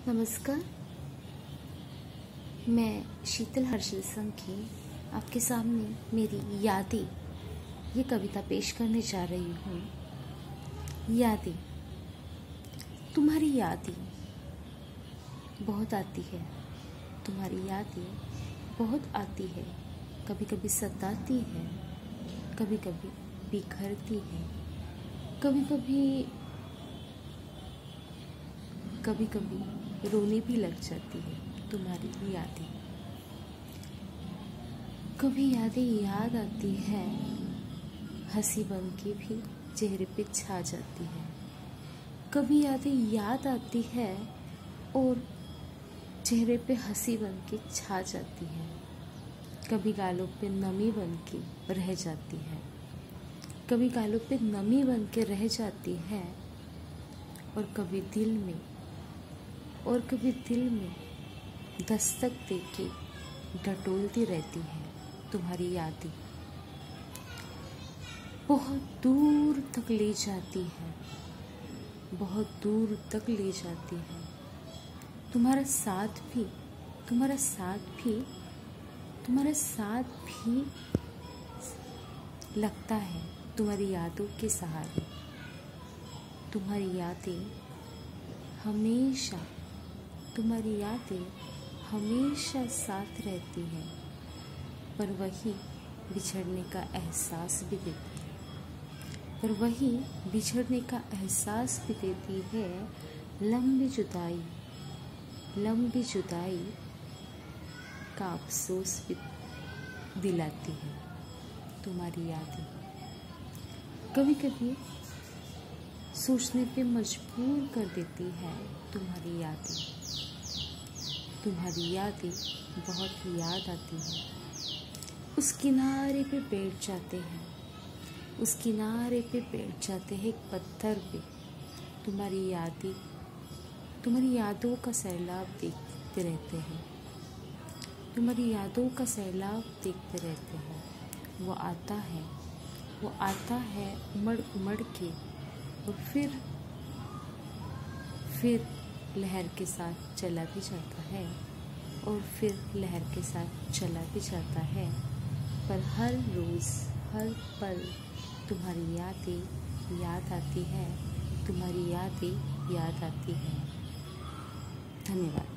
नमस्कार। मैं शीतल हर्षल संघी आपके सामने मेरी यादें ये कविता पेश करने जा रही हूँ। यादें। तुम्हारी यादें बहुत आती है, तुम्हारी यादें बहुत आती है। कभी कभी सताती है, कभी कभी बिखरती है, कभी कभी रोने भी लग जाती है तुम्हारी यादें। कभी यादें याद आती है, हंसी बन के भी चेहरे पे छा जाती है। कभी यादें याद आती है और चेहरे पे हंसी बन के छा जाती है। कभी गालों पे नमी बन के रह जाती है, कभी गालों पे नमी बन के रह जाती है। और कभी दिल में दस्तक देके डटोलती रहती है तुम्हारी यादें। बहुत दूर तक ले जाती है, बहुत दूर तक ले जाती है। तुम्हारा साथ भी लगता है तुम्हारी यादों के सहारे। तुम्हारी यादें हमेशा साथ रहती है, पर वही बिछड़ने का एहसास भी देती है। लंबी जुदाई का अफसोस भी दिलाती है तुम्हारी यादें। कभी कभी सोचने पे मजबूर कर देती है तुम्हारी यादें बहुत याद आती है। उस किनारे पे बैठ जाते हैं एक पत्थर पे। तुम्हारी यादों का सैलाब देखते रहते हैं। वो आता है उमड़ के, और फिर लहर के साथ चला भी जाता है। पर हर रोज हर पल तुम्हारी यादें याद आती है। धन्यवाद।